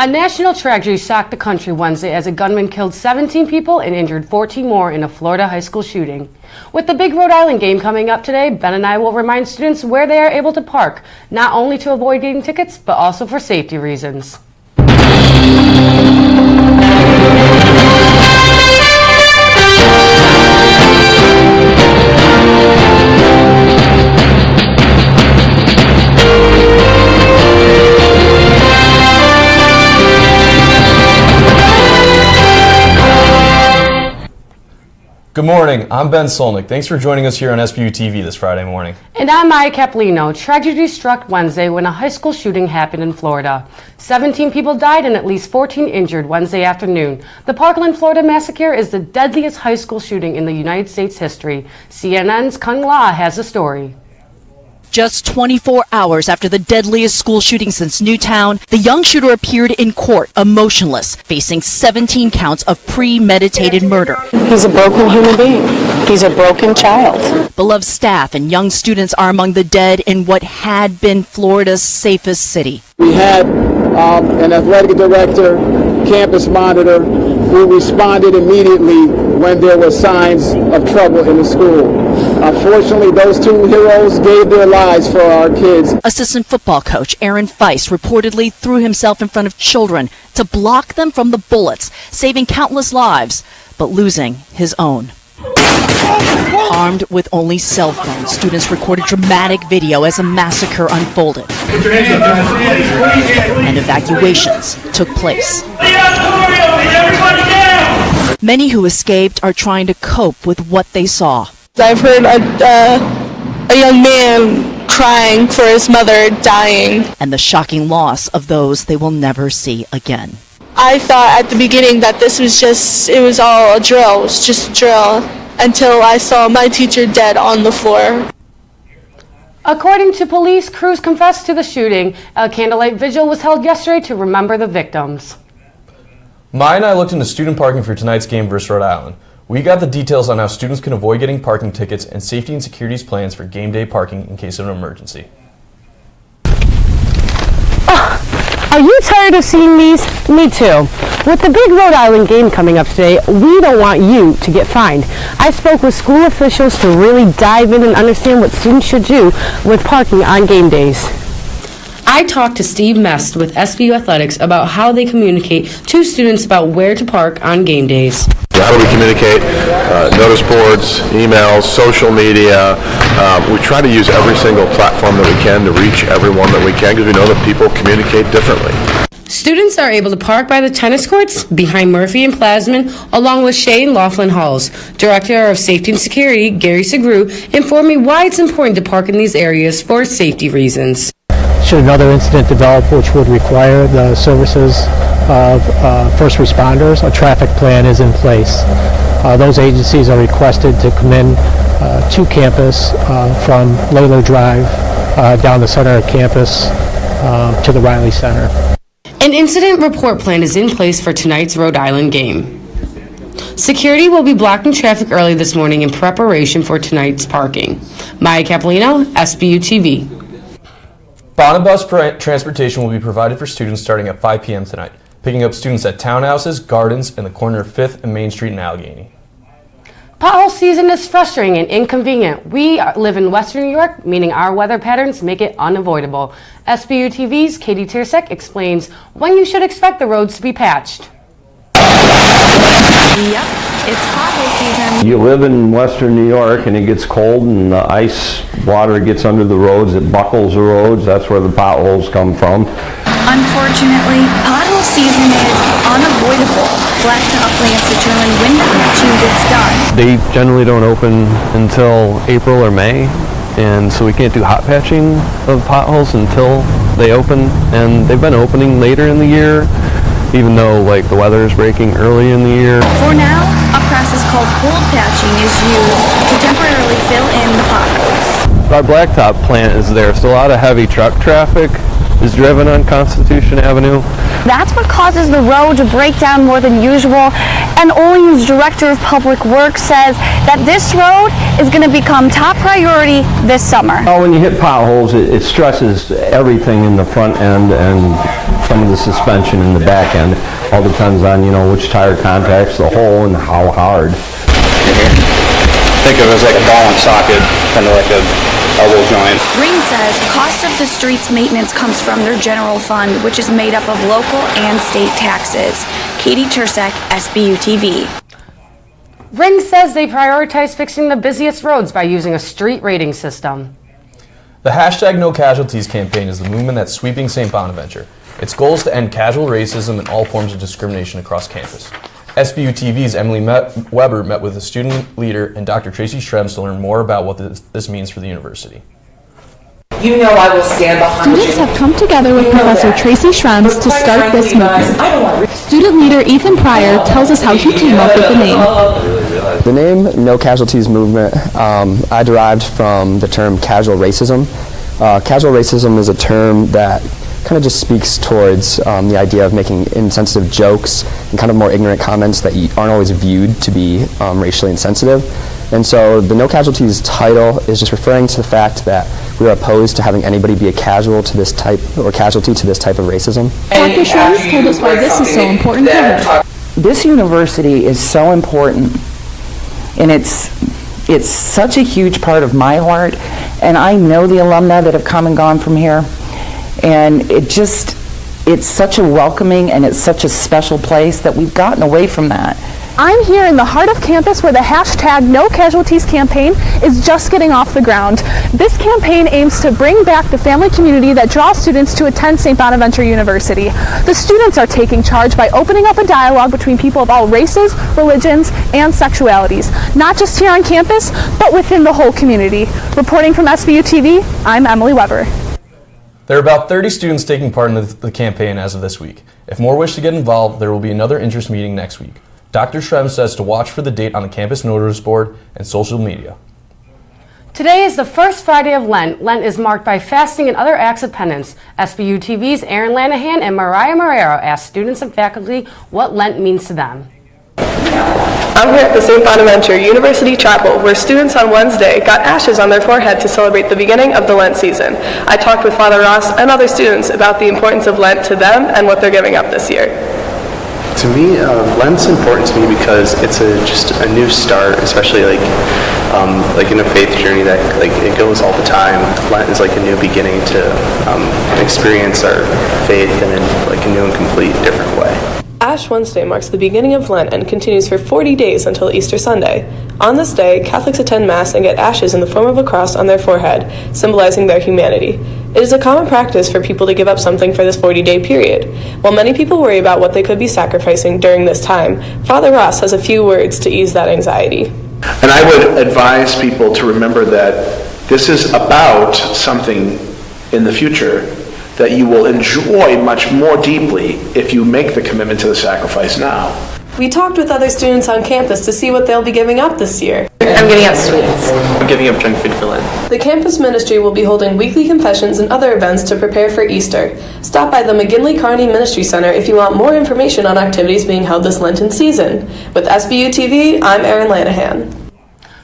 A national tragedy shocked the country Wednesday as a gunman killed 17 people and injured 14 more in a Florida high school shooting. With the big Rhode Island game coming up today, Ben and I will remind students where they are able to park, not only to avoid getting tickets, but also for safety reasons. Good morning, I'm Ben Solnick. Thanks for joining us here on SBU-TV this Friday morning. And I'm Maya Capolino. Tragedy struck Wednesday when a high school shooting happened in Florida. 17 people died and at least 14 injured Wednesday afternoon. The Parkland, Florida massacre is the deadliest high school shooting in the United States history. CNN's Kung La has the story. Just 24 hours after the deadliest school shooting since Newtown, the young shooter appeared in court, emotionless, facing 17 counts of premeditated murder. He's a broken human being. He's a broken child. Beloved staff and young students are among the dead in what had been Florida's safest city. We had an athletic director, campus monitor, who responded immediately when there were signs of trouble in the school. Unfortunately, those two heroes gave their lives for our kids. Assistant football coach Aaron Feist reportedly threw himself in front of children to block them from the bullets, saving countless lives, but losing his own. Armed with only cell phones, students recorded dramatic video as a massacre unfolded. And evacuations took place. Many who escaped are trying to cope with what they saw. I've heard a young man crying for his mother dying. And the shocking loss of those they will never see again. I thought at the beginning that this was it was all a drill, it was just a drill, until I saw my teacher dead on the floor. According to police, crews confessed to the shooting. A candlelight vigil was held yesterday to remember the victims. Maya and I looked into student parking for tonight's game versus Rhode Island. We got the details on how students can avoid getting parking tickets and safety and securities plans for game day parking in case of an emergency. Are you tired of seeing these? Me too. With the big Rhode Island game coming up today, we don't want you to get fined. I spoke with school officials to really dive in and understand what students should do with parking on game days. I talked to Steve Mest with SBU Athletics about how they communicate to students about where to park on game days. How do we communicate? Notice boards, emails, social media. We try to use every single platform that we can to reach everyone that we can because we know that people communicate differently. Students are able to park by the tennis courts, behind Murphy and Plasman, along with Shea and Laughlin Halls. Director of Safety and Security, Gary Segru, informed me why it's important to park in these areas for safety reasons. Should another incident develop which would require the services of first responders, a traffic plan is in place. Those agencies are requested to come in to campus from Layler Drive down the center of campus to the Riley Center. An incident report plan is in place for tonight's Rhode Island game. Security will be blocking traffic early this morning in preparation for tonight's parking. Maya Capolino, SBU-TV. Bonabus transportation will be provided for students starting at 5 p.m. tonight, picking up students at townhouses, gardens, and the corner of 5th and Main Street in Allegheny. Pothole season is frustrating and inconvenient. We live in Western New York, meaning our weather patterns make it unavoidable. SBU-TV's Katie Tiersek explains when you should expect the roads to be patched. Yep, it's pothole season. You live in Western New York and it gets cold and the ice water gets under the roads, it buckles the roads, that's where the potholes come from. Unfortunately, pothole season is unavoidable. Blacktop plants determine when patching gets done. They generally don't open until April or May, and so we can't do hot patching of potholes until they open, and they've been opening later in the year, even though like the weather is breaking early in the year. For now, a process called cold patching is used to temporarily fill in the potholes. Our blacktop plant is there, so a lot of heavy truck traffic is driven on Constitution Avenue. That's what causes the road to break down more than usual, and Olean's Director of Public Works says that this road is going to become top priority this summer. When you hit potholes, it stresses everything in the front end and some of the suspension in the back end. All depends on, which tire contacts the hole and how hard. Think of it as like a ball and socket, kind of like a elbow joint. Ring says cost of the street's maintenance comes from their general fund, which is made up of local and state taxes. Katie Tursek, SBU-TV. Ring says they prioritize fixing the busiest roads by using a street rating system. The hashtag No Casualties campaign is the movement that's sweeping St. Bonaventure. Its goal is to end casual racism and all forms of discrimination across campus. SBU-TV's Emily Weber met with a student leader and Dr. Tracy Schrems to learn more about what this means for the university. You know I will stand behind Students have come together with Professor Tracy Schrems to start this movement. Student leader Ethan Pryor tells us how he came up with the name. The name No Casualties Movement, I derived from the term casual racism. Casual racism is a term that kind of just speaks towards the idea of making insensitive jokes and kind of more ignorant comments that aren't always viewed to be racially insensitive. And so the No Casualties title is just referring to the fact that we are opposed to having anybody be a casualty to this type of racism. Dr. Schrems told us why this is so important to her. This university is so important, and it's such a huge part of my heart, and I know the alumni that have come and gone from here, and it's such a welcoming and it's such a special place that we've gotten away from that. I'm here in the heart of campus where the hashtag No Casualties campaign is just getting off the ground. This campaign aims to bring back the family community that draws students to attend St. Bonaventure University. The students are taking charge by opening up a dialogue between people of all races, religions, and sexualities, not just here on campus, but within the whole community. Reporting from SBU-TV, I'm Emily Weber. There are about 30 students taking part in the campaign as of this week. If more wish to get involved, there will be another interest meeting next week. Dr. Schrems says to watch for the date on the campus notice board and social media. Today is the first Friday of Lent. Lent is marked by fasting and other acts of penance. SBU-TV's Aaron Lanahan and Mariah Marrero asked students and faculty what Lent means to them. I'm here at the St. Bonaventure University Chapel, where students on Wednesday got ashes on their forehead to celebrate the beginning of the Lent season. I talked with Father Ross and other students about the importance of Lent to them and what they're giving up this year. To me, Lent's important to me because it's just a new start, especially like in a faith journey that it goes all the time. Lent is like a new beginning to experience our faith in a new and complete different way. Ash Wednesday marks the beginning of Lent and continues for 40 days until Easter Sunday. On this day, Catholics attend Mass and get ashes in the form of a cross on their forehead, symbolizing their humanity. It is a common practice for people to give up something for this 40-day period. While many people worry about what they could be sacrificing during this time, Father Ross has a few words to ease that anxiety. And I would advise people to remember that this is about something in the future that you will enjoy much more deeply if you make the commitment to the sacrifice now. We talked with other students on campus to see what they'll be giving up this year. I'm giving up sweets. I'm giving up junk food for Lent. The campus ministry will be holding weekly confessions and other events to prepare for Easter. Stop by the McGinley-Carney Ministry Center if you want more information on activities being held this Lenten season. With SBU-TV, I'm Aaron Lanahan.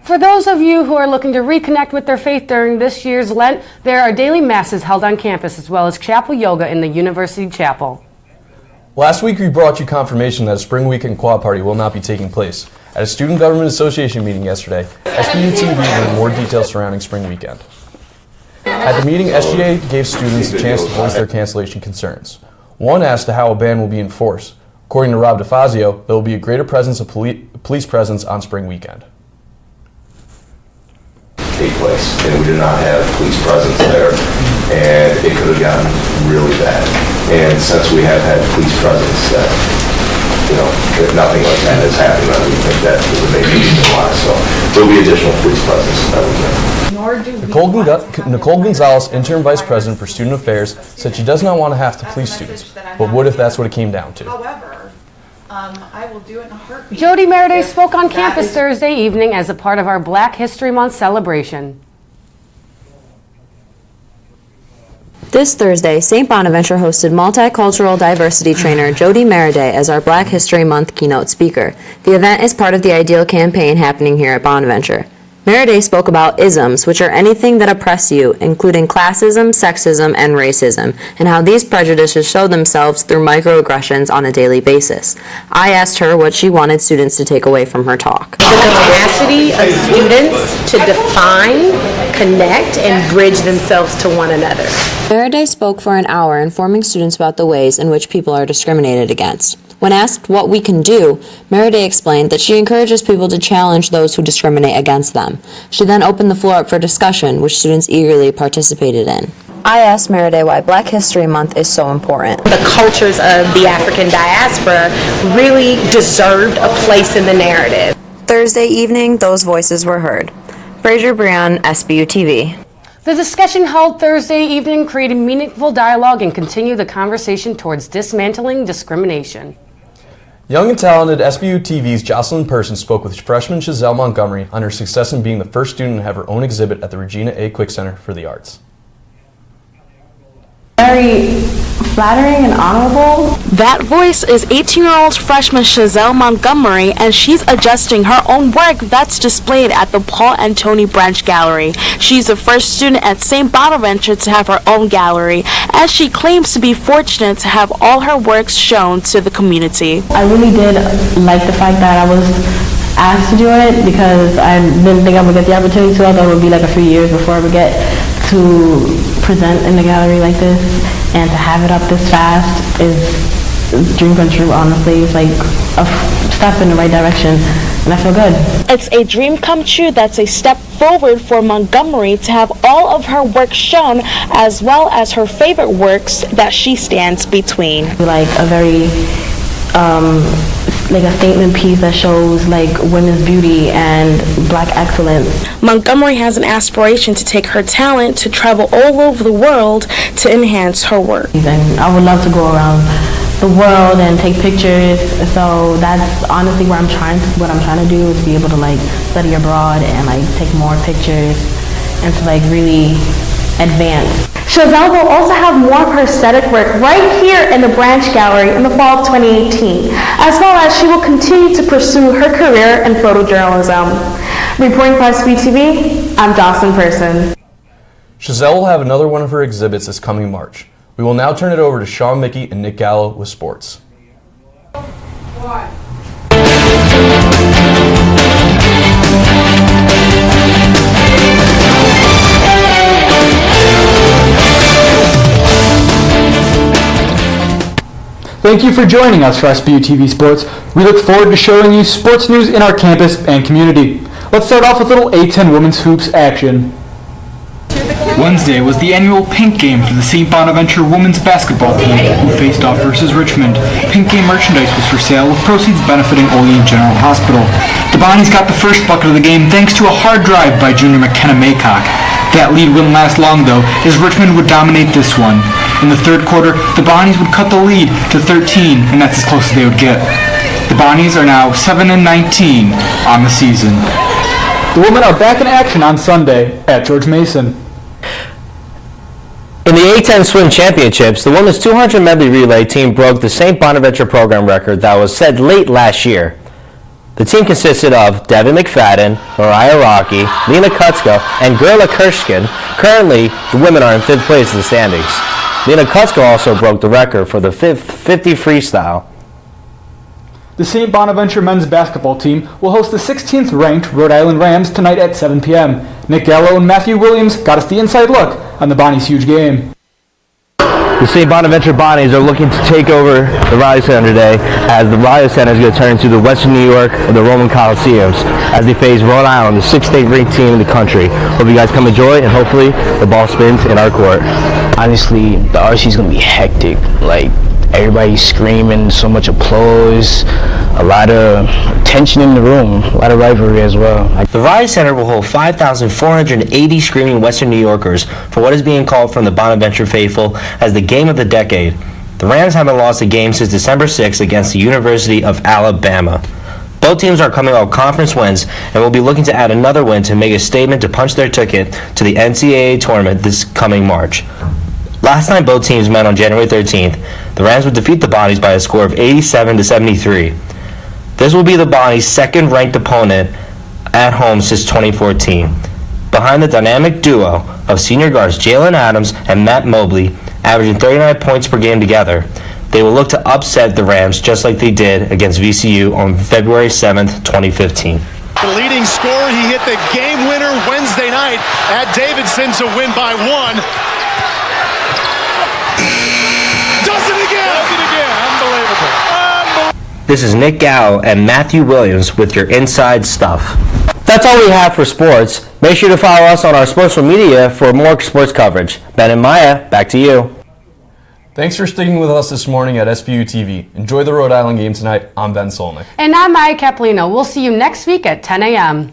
For those of you who are looking to reconnect with their faith during this year's Lent, there are daily masses held on campus as well as chapel yoga in the University Chapel. Last week we brought you confirmation that a spring weekend quad party will not be taking place. At a Student Government Association meeting yesterday, SBU-TV learned more details surrounding spring weekend. At the meeting, SGA gave students a chance to voice their cancellation concerns. One asked how a ban will be enforced. According to Rob DeFazio, there will be a greater presence of police presence on spring weekend. Take place, and we did not have police presence there, and it could have gotten really bad. And since we have had police presence, that if nothing like that has happened, then we think that is a major reason why. So there will be additional police presence that we Nicole Gonzalez, interim vice president for student affairs, said she does not want to have to police students, but would if that's what it came down to. I will do it in a heartbeat. Jody Meriday spoke on campus Thursday evening as a part of our Black History Month celebration. This Thursday, St. Bonaventure hosted multicultural diversity trainer Jody Meriday as our Black History Month keynote speaker. The event is part of the Ideal campaign happening here at Bonaventure. Maraday spoke about isms, which are anything that oppress you, including classism, sexism, and racism, and how these prejudices show themselves through microaggressions on a daily basis. I asked her what she wanted students to take away from her talk. The capacity of students to define, connect, and bridge themselves to one another. Maraday spoke for an hour, informing students about the ways in which people are discriminated against. When asked what we can do, Maraday explained that she encourages people to challenge those who discriminate against them. She then opened the floor up for discussion, which students eagerly participated in. I asked Maraday why Black History Month is so important. The cultures of the African diaspora really deserved a place in the narrative. Thursday evening, those voices were heard. Fraser Brian, SBU-TV. The discussion held Thursday evening created meaningful dialogue and continued the conversation towards dismantling discrimination. Young and talented SBU-TV's Jocelyn Person spoke with freshman Giselle Montgomery on her success in being the first student to have her own exhibit at the Regina A. Quick Center for the Arts. Very flattering and honorable. That voice is 18-year-old freshman Giselle Montgomery, and she's adjusting her own work that's displayed at the Paul and Tony Branch Gallery. She's the first student at St. Bonaventure to have her own gallery, as she claims to be fortunate to have all her works shown to the community. I really did like the fact that I was asked to do it because I didn't think I would get the opportunity to. I thought it would be like a few years before I would get to present in the gallery like this, and to have it up this fast is a dream come true, honestly. It's like a step in the right direction, and I feel good. It's a dream come true that's a step forward for Montgomery to have all of her work shown, as well as her favorite works that she stands between. Like a very like a statement piece that shows like women's beauty and Black excellence. Montgomery has an aspiration to take her talent to travel all over the world to enhance her work. And I would love to go around the world and take pictures, so that's honestly what I'm trying to do, is be able to like study abroad and like take more pictures and to like really advance. Giselle will also have more of her aesthetic work right here in the Branch Gallery in the fall of 2018, as well as she will continue to pursue her career in photojournalism. Reporting for SBU-TV, I'm Jocelyn Person. Giselle will have another one of her exhibits this coming March. We will now turn it over to Sean Mickey and Nick Gallo with sports. Thank you for joining us for SBU-TV Sports. We look forward to showing you sports news in our campus and community. Let's start off with a little A10 women's hoops action. Wednesday was the annual Pink Game for the St. Bonaventure women's basketball team, who faced off versus Richmond. Pink Game merchandise was for sale, with proceeds benefiting Olean General Hospital. The Bonnies got the first bucket of the game thanks to a hard drive by junior McKenna Maycock. That lead wouldn't last long though, as Richmond would dominate this one. In the third quarter, the Bonnies would cut the lead to 13, and that's as close as they would get. The Bonnies are now 7-19 on the season. The women are back in action on Sunday at George Mason. In the A10 Swim Championships, the women's 200 medley relay team broke the St. Bonaventure program record that was set late last year. The team consisted of Devin McFadden, Mariah Rocky, Lena Kutsko, and Gerla Kirschkin. Currently, the women are in 5th place in the standings. Lena Kutsko also broke the record for the 50 freestyle. The St. Bonaventure men's basketball team will host the 16th ranked Rhode Island Rams tonight at 7 p.m. Nick Gallo and Matthew Williams got us the inside look on the Bonnies' huge game. The St. Bonaventure Bonnies are looking to take over the Rio Center today, as the Rio Center is going to turn into the Western New York of the Roman Coliseums as they face Rhode Island, the 6th state ranked team in the country. Hope you guys come enjoy, and hopefully the ball spins in our court. Honestly, the RC is going to be hectic. Like, everybody's screaming, so much applause, a lot of tension in the room, a lot of rivalry as well. The Rio Center will hold 5,480 screaming Western New Yorkers for what is being called from the Bonaventure faithful as the game of the decade. The Rams haven't lost a game since December 6th against the University of Alabama. Both teams are coming off conference wins and will be looking to add another win to make a statement to punch their ticket to the NCAA tournament this coming March. Last time both teams met on January 13th, the Rams would defeat the Bonnies by a score of 87-73. This will be the Bonnies' second-ranked opponent at home since 2014. Behind the dynamic duo of senior guards Jalen Adams and Matt Mobley, averaging 39 points per game together, they will look to upset the Rams just like they did against VCU on February 7th, 2015. The leading scorer, he hit the game winner Wednesday night at Davidson to win by 1. Does it again! Unbelievable. This is Nick Gow and Matthew Williams with your Inside Stuff. That's all we have for sports. Make sure to follow us on our social media for more sports coverage. Ben and Maya, back to you. Thanks for sticking with us this morning at SBU-TV. Enjoy the Rhode Island game tonight. I'm Ben Solnick. And I'm Maya Capolino. We'll see you next week at 10 a.m.